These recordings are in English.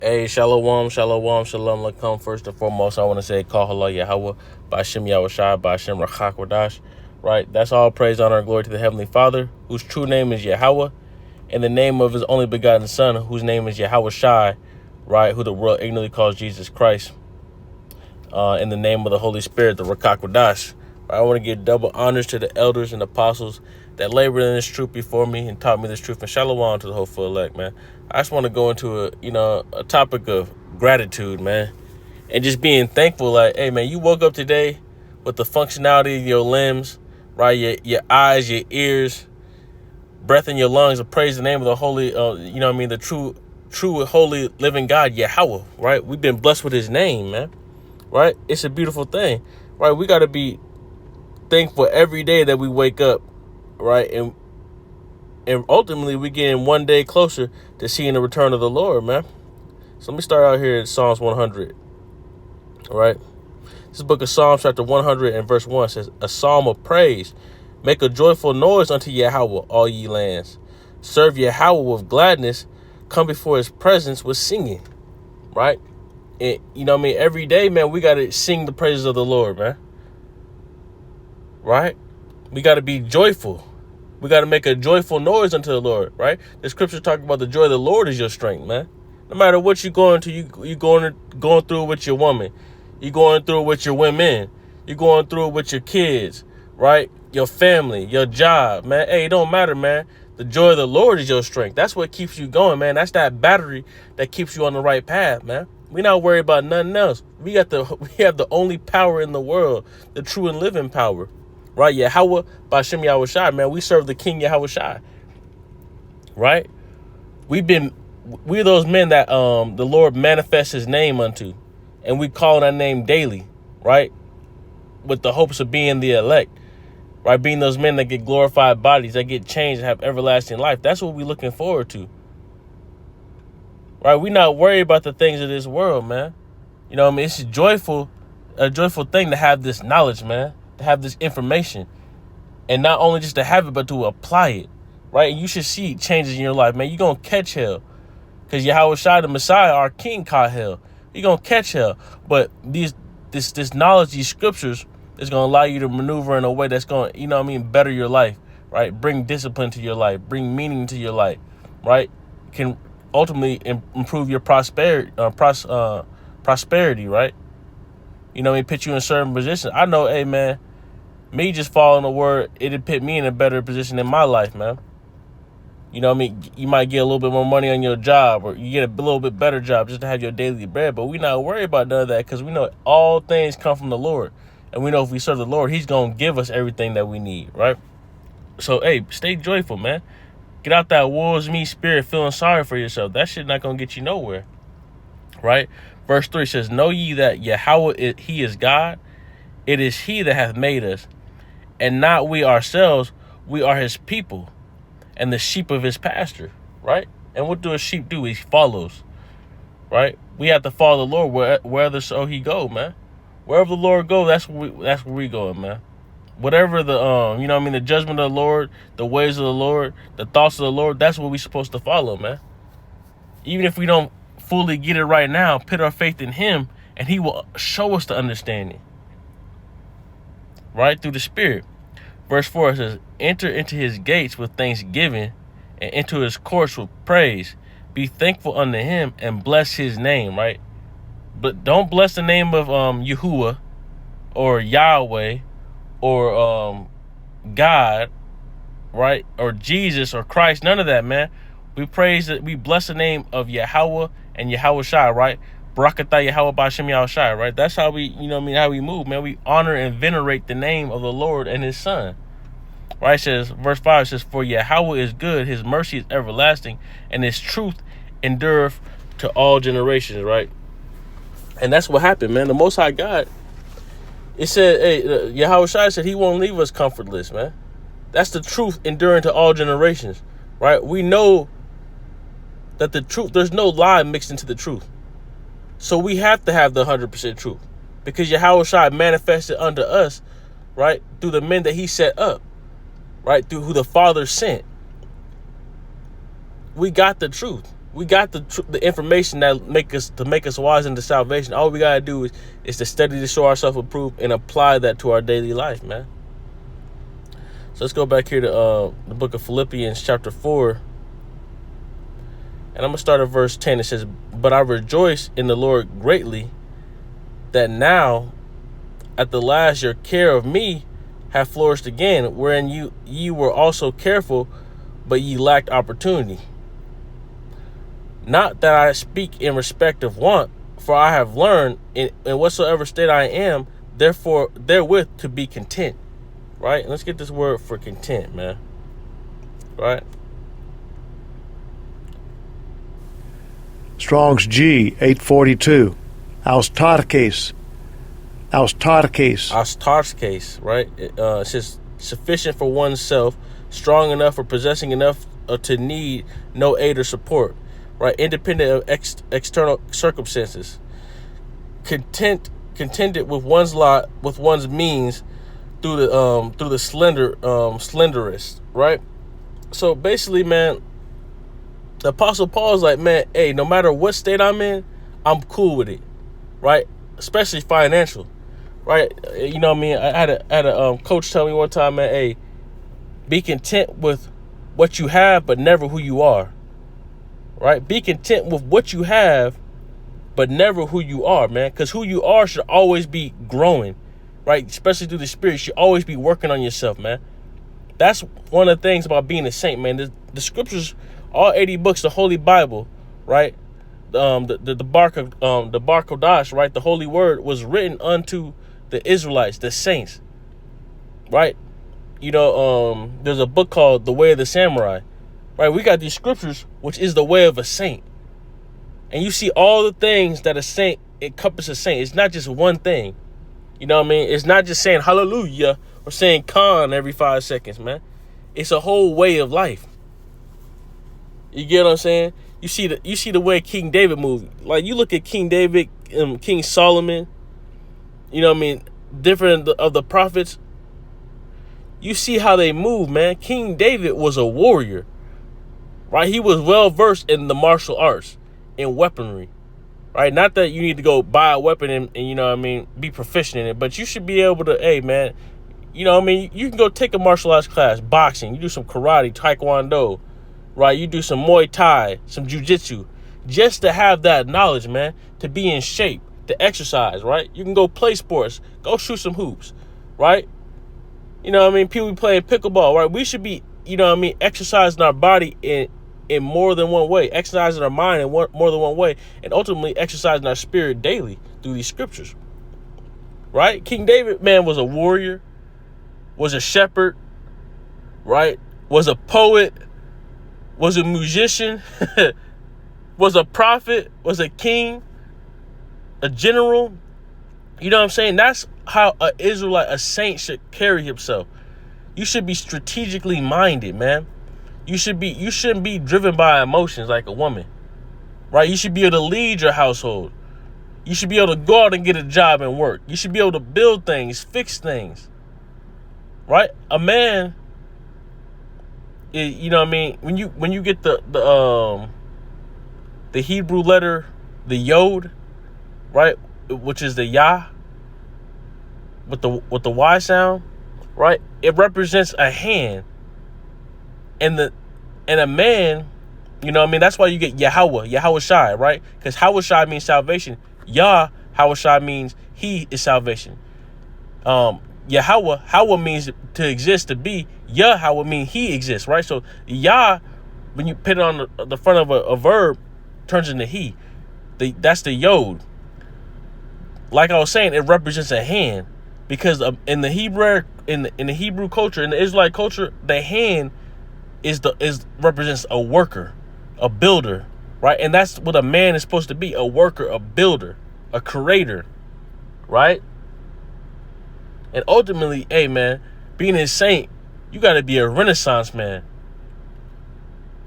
Hey, shalom, shalom, shalom, lakum. First and foremost, I want to say, call halal Yahweh, Ba'ashem Yahushai, Ba'ashem Rachak Wadash. Right? That's all praise, honor, and glory to the Heavenly Father, whose true name is Yahweh, and the name of his only begotten Son, whose name is Yahushai, right? Who the world ignorantly calls Jesus Christ. In the name of the Holy Spirit, the Rachak Wadash. Right? I want to give double honors to the elders and apostles that labored in this truth before me and taught me this truth. And shalom to the hopeful elect, man. I just want to go into a topic of gratitude, man, and just being thankful. Like, hey, man, you woke up today with the functionality of your limbs, right? Your eyes, your ears, breath in your lungs. To praise the name of the holy, the true, holy, living God, Yahweh, right? We've been blessed with His name, man, right? It's a beautiful thing, right? We got to be thankful every day that we wake up, right? And ultimately, we getting one day closer to seeing the return of the Lord, man. So let me start out here in Psalms 100, all right? This book of Psalms, chapter 100 and verse 1 says, a psalm of praise. Make a joyful noise unto Yahweh, all ye lands. Serve Yahweh with gladness. Come before His presence with singing, right? And, every day, man, we got to sing the praises of the Lord, man, right? We got to be joyful. We got to make a joyful noise unto the Lord, right? The scripture talking about the joy of the Lord is your strength, man. No matter what you're going to, you going through it with your woman. You're going through it with your women. You're going through it with your kids, right? Your family, your job, man. Hey, it don't matter, man. The joy of the Lord is your strength. That's what keeps you going, man. That's that battery that keeps you on the right path, man. We're not worried about nothing else. We have the only power in the world, the true and living power. Right, Yahweh, Ba'ashem Yahushai, man. We serve the King Yahushai. Right? We're those men that the Lord manifests His name unto, and we call that name daily, right? With the hopes of being the elect, right? Being those men that get glorified bodies, that get changed and have everlasting life. That's what we're looking forward to. Right? We're not worried about the things of this world, man. It's a joyful thing to have this knowledge, man. Have this information, and not only just to have it, but to apply it, right? And you should see changes in your life, man. You're gonna catch hell, because Yahushua the Messiah, our King, caught hell. You're gonna catch hell, but this knowledge, these scriptures, is gonna allow you to maneuver in a way that's gonna, better your life, right? Bring discipline to your life, bring meaning to your life, right? Can ultimately improve your prosperity, right? Put you in certain positions. I know, hey, man, me just following the word, it'd put me in a better position in my life, man. You might get a little bit more money on your job, or you get a little bit better job just to have your daily bread. But we not worried about none of that, because we know all things come from the Lord. And we know if we serve the Lord, He's going to give us everything that we need, right? So, hey, stay joyful, man. Get out that woe's me spirit feeling sorry for yourself. That shit not going to get you nowhere, right? Verse 3 says, know ye that Yahweh, He is God. It is He that hath made us, and not we ourselves. We are His people and the sheep of His pasture, right? And what do a sheep do? He follows, right? We have to follow the Lord wherever so He go, man. Wherever the Lord go, that's where we going, man. Whatever the the judgment of the Lord, the ways of the Lord, the thoughts of the Lord, that's what we're supposed to follow, man. Even if we don't fully get it right now, put our faith in Him, and He will show us the understanding, right, through the Spirit. Verse 4 says, enter into His gates with thanksgiving, and into His courts with praise. Be thankful unto Him, and bless His name, right? But don't bless the name of Yahuwah or Yahweh or God, right, or Jesus or Christ. None of that, man. We bless the name of Yahweh and Yahushai, right? Barakatah Yahweh Ba'ashem Yahushai, right? That's how we, how we move, man. We honor and venerate the name of the Lord and His Son, right? It says, verse 5 says, for Yahweh is good, His mercy is everlasting, and His truth endureth to all generations, right? And that's what happened, man. The Most High God, it said, hey, Yahushai said He won't leave us comfortless, man. That's the truth enduring to all generations, right? We know that the truth, there's no lie mixed into the truth. So we have to have the 100% truth, because Yahushua manifested unto us, right, through the men that He set up, right, through who the Father sent. We got the truth. We got the information that make us wise into salvation. All we gotta do is to study to show ourselves approved and apply that to our daily life, man. So let's go back here to the book of Philippians chapter 4. And I'm going to start at verse 10. It says, "But I rejoice in the Lord greatly, that now at the last your care of me hath flourished again, wherein ye were also careful, but ye lacked opportunity. Not that I speak in respect of want, for I have learned in whatsoever state I am, therefore therewith to be content." Right? And let's get this word for content, man. Right? Strong's G 842. Austarkes. Austarkes, right? It says sufficient for oneself, strong enough or possessing enough to need no aid or support, right? Independent of external circumstances. Contented with one's lot, with one's means, through the slenderest, right? So basically, man, the Apostle Paul is like, man, hey, no matter what state I'm in, I'm cool with it, right? Especially financial, right? You know what I mean? I had a coach tell me one time, man, hey, be content with what you have, but never who you are, right? Be content with what you have, but never who you are, man, because who you are should always be growing, right? Especially through the Spirit. You should always be working on yourself, man. That's one of the things about being a saint, man. The scriptures, all 80 books, the Holy Bible, right? The Bar Kodash, right? The Holy Word was written unto the Israelites, the saints, right? You know, there's a book called The Way of the Samurai, right? We got these scriptures, which is the way of a saint. And you see all the things that a saint encompasses a saint. It's not just one thing. You know what I mean? It's not just saying hallelujah or saying Khan every 5 seconds, man. It's a whole way of life. You get what I'm saying? You see the way King David moved. Like, you look at King David, King Solomon, you know what I mean, different of the prophets. You see how they move, man. King David was a warrior, right? He was well versed in the martial arts and weaponry, right? Not that you need to go buy a weapon and you know what I mean, be proficient in it, but you should be able to, hey, man, you know what I mean, you can go take a martial arts class, boxing, you do some karate, taekwondo, right? You do some Muay Thai, some jiu-jitsu, just to have that knowledge, man, to be in shape, to exercise, right? You can go play sports, go shoot some hoops, right? You know what I mean? People be playing pickleball, right? We should be, you know what I mean, exercising our body in more than one way, exercising our mind in more than one way, and ultimately exercising our spirit daily through these scriptures, right? King David, man, was a warrior, was a shepherd, right? Was a poet, was a musician, was a prophet, was a king, a general. You know what I'm saying? That's how an Israelite, a saint, should carry himself. You should be strategically minded, man. You shouldn't be driven by emotions like a woman, right? You should be able to lead your household. You should be able to go out and get a job and work. You should be able to build things, fix things, right? A man, you know what I mean? When you get the Hebrew letter, the Yod, right, which is the Yah, with the Y sound, right? It represents a hand. And a man, you know what I mean? That's why you get Yahweh Shai, right? Because Hawashai means salvation. Hawashai means he is salvation. Hawa means to exist, to be. Hawa means he exists, right? So Yah, when you put it on the front of a verb, turns into he. That's the Yod. Like I was saying, it represents a hand, because in the Hebrew culture, in the Israelite culture, the hand represents a worker, a builder, right? And that's what a man is supposed to be: a worker, a builder, a creator, right? And ultimately, hey, man, being a saint, you got to be a Renaissance man.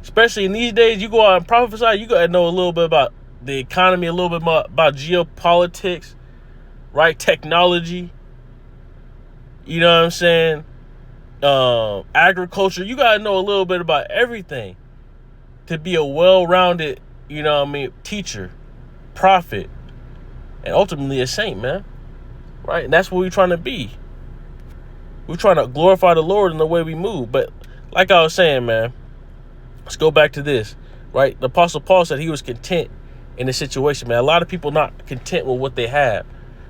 Especially in these days, you go out and prophesy, you got to know a little bit about the economy, a little bit more about geopolitics, right? Technology. You know what I'm saying? Agriculture. You got to know a little bit about everything to be a well-rounded teacher, prophet, and ultimately a saint, man. Right? And that's what we're trying to be. We're trying to glorify the Lord in the way we move. But like I was saying, man, let's go back to this, right? The Apostle Paul said he was content in the situation, man. A lot of people not content with what they have.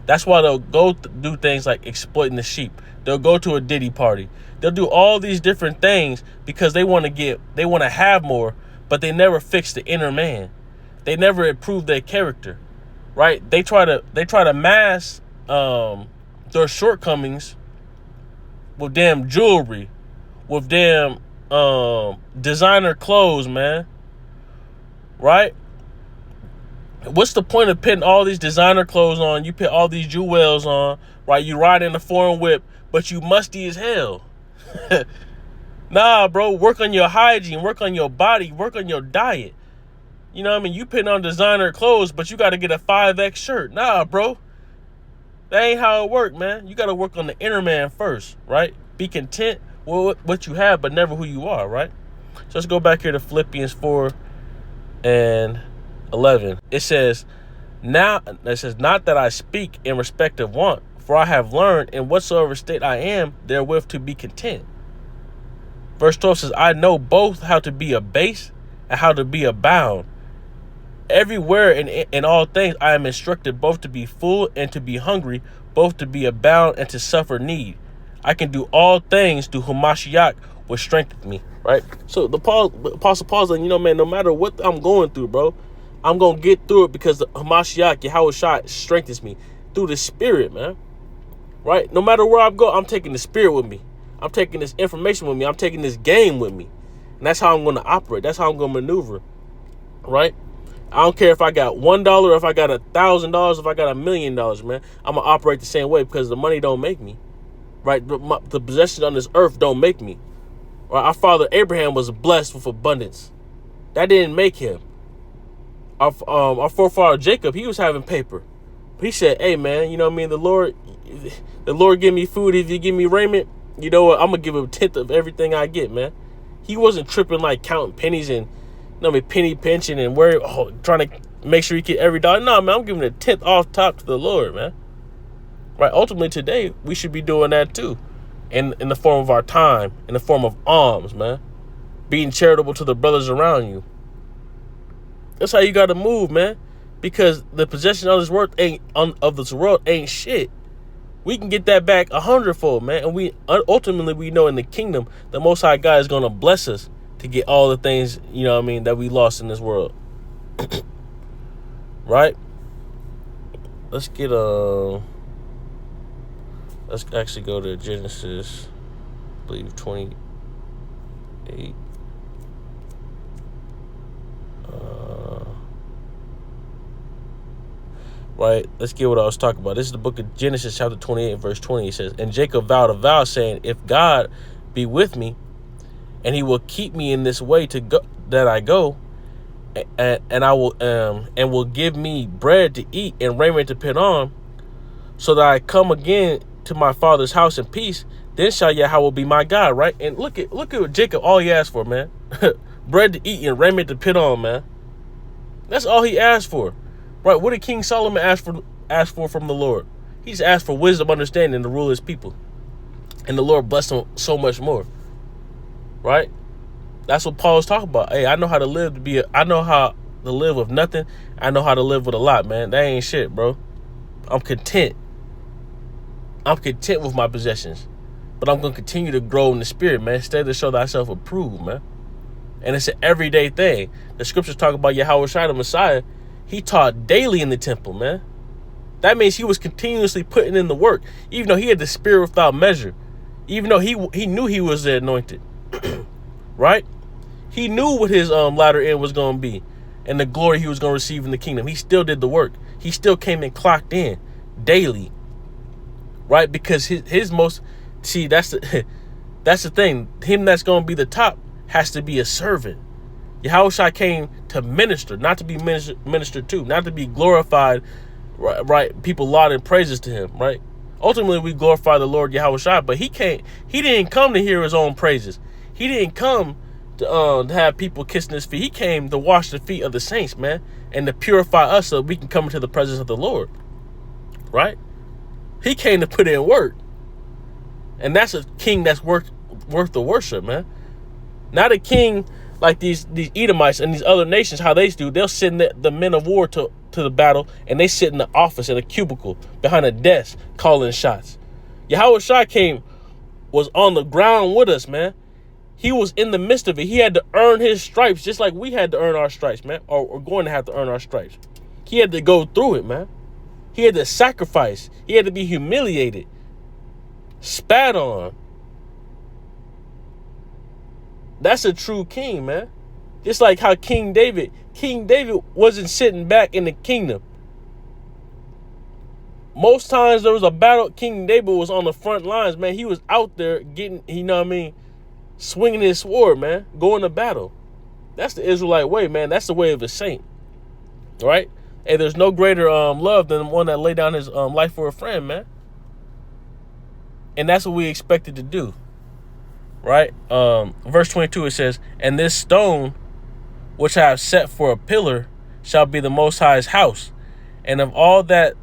That's why they'll go do things like exploiting the sheep. They'll go to a Diddy party. They'll do all these different things because they want to have more, but they never fix the inner man. They never improve their character, right? They try to mask their shortcomings with damn jewelry, with damn designer clothes, man. Right? What's the point of putting all these designer clothes on? You put all these jewels on, right? You ride in a foreign whip, but you musty as hell. Nah, bro, work on your hygiene, work on your body, work on your diet. You know what I mean? You putting on designer clothes, but you got to get a 5X shirt. Nah, bro. That ain't how it work, man. You got to work on the inner man first, right? Be content with what you have, but never who you are, right? So let's go back here to Philippians 4 and 11. It says, not that I speak in respect of want, for I have learned in whatsoever state I am therewith to be content. Verse 12 says, I know both how to be abased and how to be abound. Everywhere in all things I am instructed both to be full and to be hungry, both to be abound and to suffer need. I can do all things through whom Mashiach will strengthen me. Right? So the Apostle Paul's like, man, no matter what I'm going through, bro, I'm going to get through it because the Mashiach, Yahushua, strengthens me through the Spirit, man. Right? No matter where I go, I'm taking the Spirit with me. I'm taking this information with me. I'm taking this game with me. And that's how I'm going to operate. That's how I'm going to maneuver. Right? I don't care if I got $1 or if I got $1,000, if I got $1 million, man. I'm going to operate the same way because the money don't make me. Right? The possessions on this earth don't make me. Right? Our father Abraham was blessed with abundance. That didn't make him. Our forefather Jacob, he was having paper. But he said, hey, man, the Lord give me food. If you give me raiment, you know what? I'm going to give him a tenth of everything I get, man. He wasn't tripping like counting pennies and penny pinching and trying to make sure he get every dollar. No, man, I'm giving a tenth off top to the Lord, man. Right? Ultimately, today, we should be doing that too. In the form of our time, in the form of alms, man. Being charitable to the brothers around you. That's how you got to move, man. Because the possession of this world ain't shit. We can get that back 100-fold, man. And we know in the kingdom, the Most High God is going to bless us to get all the things, that we lost in this world. Right? Let's actually go to Genesis, I believe 28. Right, let's get what I was talking about. This is the book of Genesis, chapter 28, verse 20. It says, and Jacob vowed a vow, saying, if God be with me, and he will keep me in this way that I go, and I will and will give me bread to eat and raiment to put on, so that I come again to my father's house in peace, then shall Yahweh be my God. Right? And look at what Jacob, all he asked for, man. Bread to eat and raiment to put on, man. That's all he asked for. Right? What did King Solomon ask for from the Lord? He's asked for wisdom, understanding to rule his people. And the Lord blessed him so much more. Right? That's what Paul was talking about. Hey, I know how to live I know how to live with nothing. I know how to live with a lot, man. That ain't shit, bro. I'm content. I'm content with my possessions. But I'm going to continue to grow in the spirit, man. Study to show thyself approved, man. And it's an everyday thing. The scriptures talk about Yahushua the Messiah. He taught daily in the temple, man. That means he was continuously putting in the work. Even though he had the spirit without measure. Even though he knew he was the anointed. Right? He knew what his latter end was going to be. And the glory he was going to receive in the kingdom. He still did the work. He still came and clocked in daily. Right? Because his most... See, that's the thing. Him that's going to be the top has to be a servant. Yahushua came to minister, not to be ministered to, not to be glorified, right? People lauding praises to him, right? Ultimately, we glorify the Lord Yahushua, but he didn't come to hear his own praises. He didn't come to have people kissing his feet. He came to wash the feet of the saints, man, and to purify us so we can come into the presence of the Lord, right? He came to put in work. And that's a king that's worth the worship, man. Not a king like these Edomites and these other nations, how they do. They'll send the men of war to the battle, and they sit in the office in a cubicle behind a desk calling shots. Yahweh Shai was on the ground with us, man. He was in the midst of it. He had to earn his stripes just like we had to earn our stripes, man, or going to have to earn our stripes. He had to go through it, man. He had to sacrifice. He had to be humiliated, spat on. That's a true king, man. Just like how King David wasn't sitting back in the kingdom. Most times there was a battle, King David was on the front lines, man. He was out there getting, swinging his sword, man, going to battle. That's the Israelite way, man. That's the way of a saint, right? Hey, there's no greater love than the one that laid down his life for a friend, man. And that's what we expected to do, right? Verse 22, it says, and this stone, which I have set for a pillar, shall be the Most High's house. And of all that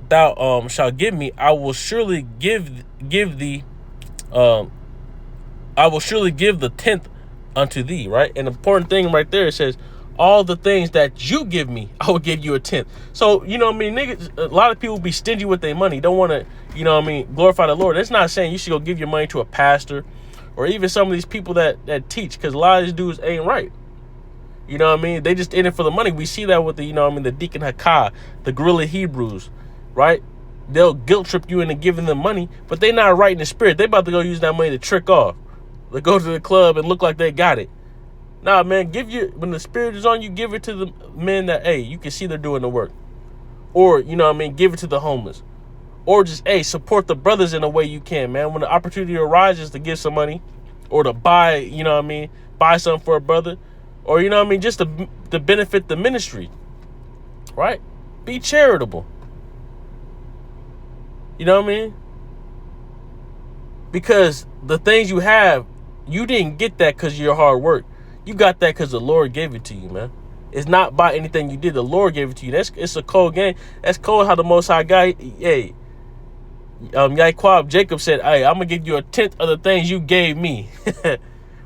thou shalt give me, I will surely give thee, I will surely give the tenth unto thee, right? An important thing right there, it says, all the things that you give me, I will give you a tenth. So, niggas, a lot of people be stingy with their money. Don't want to, glorify the Lord. It's not saying you should go give your money to a pastor or even some of these people that teach, because a lot of these dudes ain't right. They just in it for the money. We see that with the Deacon Hakah, the guerrilla Hebrews, right? They'll guilt trip you into giving them money, but they not right in the spirit. They about to go use that money to trick off. They go to the club and look like they got it. Nah, man, when the spirit is on you, give it to the men that, hey, you can see they're doing the work. Or, give it to the homeless. Or just, hey, support the brothers in a way you can, man. When the opportunity arises to give some money or to buy, buy something for a brother, or, just to benefit the ministry, right? Be charitable. You know what I mean? Because the things you have, you didn't get that because of your hard work. You got that because the Lord gave it to you, man. It's not by anything you did. The Lord gave it to you. It's a cold game. That's cold how the Most High guy, hey, Yaquab, Jacob said, hey, I'm going to give you a tenth of the things you gave me.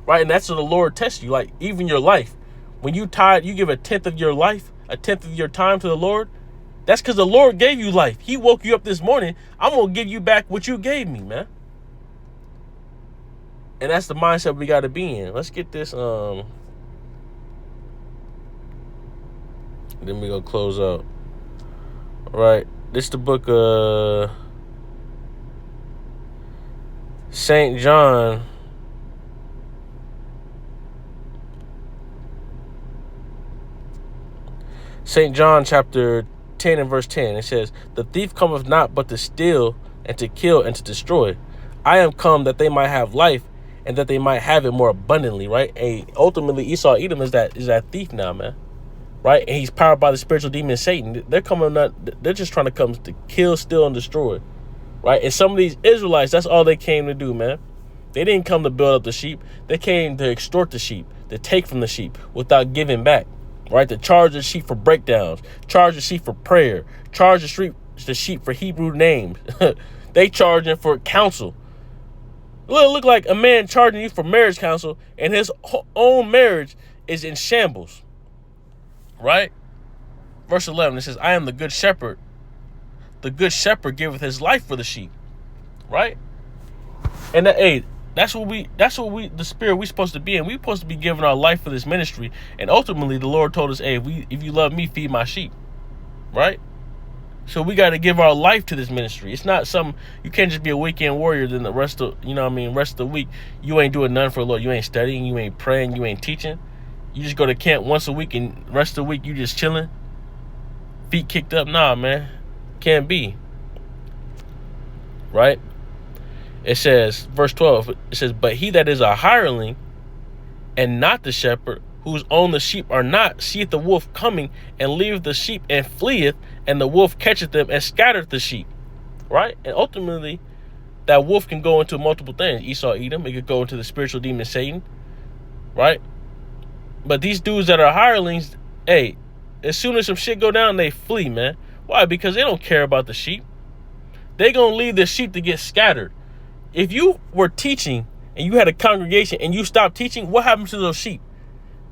Right? And that's what the Lord tests you. Like, even your life. When you tired, you give a tenth of your life, a tenth of your time to the Lord. That's because the Lord gave you life. He woke you up this morning. I'm going to give you back what you gave me, man. And that's the mindset we got to be in. Let's get this. Then we go close out. All right. This is the book of St. John. St. John chapter 10 and verse 10. It says, the thief cometh not but to steal and to kill and to destroy. I am come that they might have life, and that they might have it more abundantly, right? And ultimately, Esau Edom is that thief now, man, right? And he's powered by the spiritual demon Satan. They're just trying to come to kill, steal, and destroy, right? And some of these Israelites, that's all they came to do, man. They didn't come to build up the sheep. They came to extort the sheep, to take from the sheep without giving back, right? To charge the sheep for breakdowns, charge the sheep for prayer, charge the sheep for Hebrew names. They charging for counsel. It'll look like a man charging you for marriage counsel, and his own marriage is in shambles, right? Verse 11, it says, I am the good shepherd. The good shepherd giveth his life for the sheep, right? And that's what the spirit we supposed to be in. We supposed to be giving our life for this ministry. And ultimately, the Lord told us, hey, if you love me, feed my sheep, right? So we got to give our life to this ministry. It's not something, you can't just be a weekend warrior, then the rest of, rest of the week, you ain't doing nothing for the Lord. You ain't studying, you ain't praying, you ain't teaching. You just go to camp once a week, and the rest of the week, you just chilling, feet kicked up. Nah, man, can't be. Right? It says, verse 12, it says, but he that is a hireling and not the shepherd, whose own the sheep are not, seeth the wolf coming, and leaveth the sheep and fleeth, and the wolf catcheth them and scattereth the sheep. Right? And ultimately, that wolf can go into multiple things. Esau Edom, it could go into the spiritual demon Satan. Right? But these dudes that are hirelings, hey, as soon as some shit go down, they flee, man. Why? Because they don't care about the sheep. They gonna leave the sheep to get scattered. If you were teaching and you had a congregation and you stopped teaching, what happens to those sheep?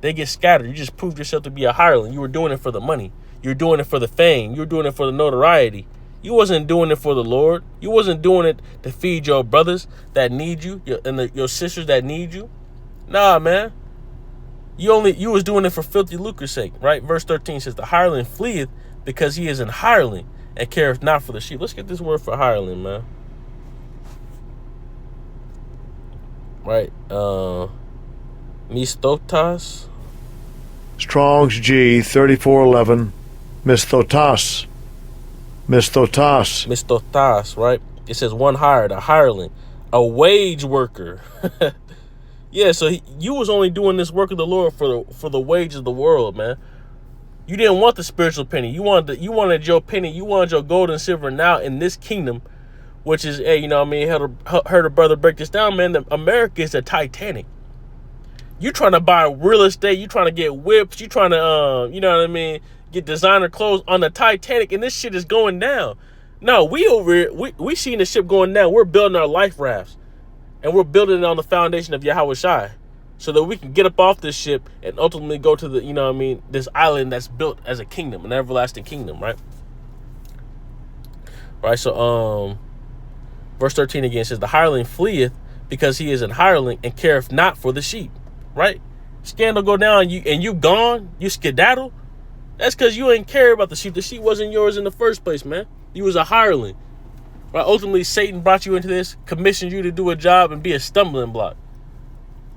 They get scattered. You just proved yourself to be a hireling. You were doing it for the money. You're doing it for the fame. You're doing it for the notoriety. You wasn't doing it for the Lord. You wasn't doing it to feed your brothers that need you and your sisters that need you. Nah, man. You was doing it for filthy lucre's sake, right? Verse 13 says, the hireling fleeth because he is an hireling and careth not for the sheep. Let's get this word for hireling, man. Right? Misthotas. Strong's G 3411. Misthotas. Misthotas. Misthotas, right? It says one hired, a hireling, a wage worker. Yeah, so you was only doing this work of the Lord for the wage of the world, man. You didn't want the spiritual penny. You wanted your penny. You wanted your gold and silver now in this kingdom, which is, hey, you know what I mean? Heard a brother break this down, man. America is the Titanic. You trying to buy real estate. You trying to get whips. You trying to, you know what I mean, get designer clothes on the Titanic, and this shit is going down. No, we over here, we seeing the ship going down. We're building our life rafts. And we're building it on the foundation of Yahweh Shai, so that we can get up off this ship and ultimately go to the, you know what I mean, this island that's built as a kingdom, an everlasting kingdom, right? Right, so verse 13 again says, the hireling fleeth because he is an hireling and careth not for the sheep, right? Scandal go down, and you gone, you skedaddle. That's because you ain't care about the sheep. The sheep wasn't yours in the first place, man. You was a hireling. Right? Ultimately, Satan brought you into this, commissioned you to do a job and be a stumbling block.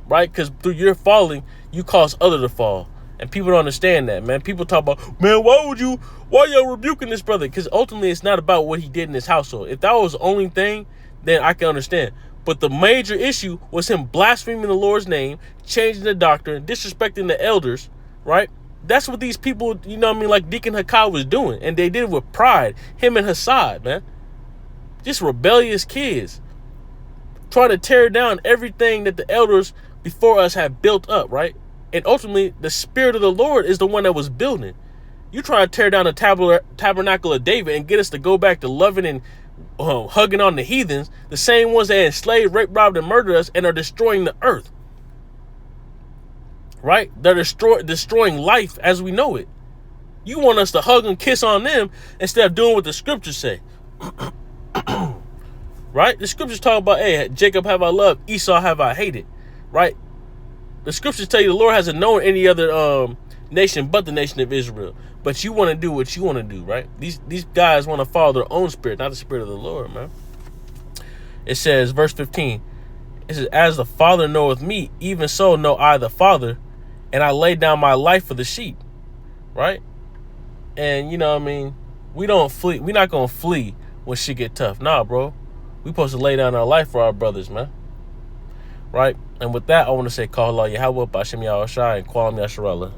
Right? Because through your falling, you caused others to fall. And people don't understand that, man. People talk about, man, why y'all rebuking this brother? Because ultimately, it's not about what he did in his household. If that was the only thing, then I can understand. But the major issue was him blaspheming the Lord's name, changing the doctrine, disrespecting the elders, right? That's what these people, you know what I mean, like Deacon Hakai was doing. And they did it with pride. Him and Hassad, man. Just rebellious kids trying to tear down everything that the elders before us have built up, right? And ultimately, the Spirit of the Lord is the one that was building. You try to tear down the tabernacle of David and get us to go back to loving and hugging on the heathens, the same ones that enslaved, raped, robbed, and murdered us and are destroying the earth, right? They're destroying life as we know it. You want us to hug and kiss on them instead of doing what the scriptures say. Right? The scriptures talk about, hey, Jacob have I loved, Esau have I hated. Right? The scriptures tell you the Lord hasn't known any other nation but the nation of Israel. But you want to do what you want to do, right? These guys want to follow their own spirit, not the spirit of the Lord, man. It says, verse 15, it says, as the Father knoweth me, even so know I the Father, and I lay down my life for the sheep. Right? And you know what I mean? We don't flee. We're not going to flee when shit get tough. Nah, bro. We supposed to lay down our life for our brothers, man. Right? And with that, I want to say, Call Allah Yahweh, Ba'Shem Yahushua, and Kwam Yasharallah.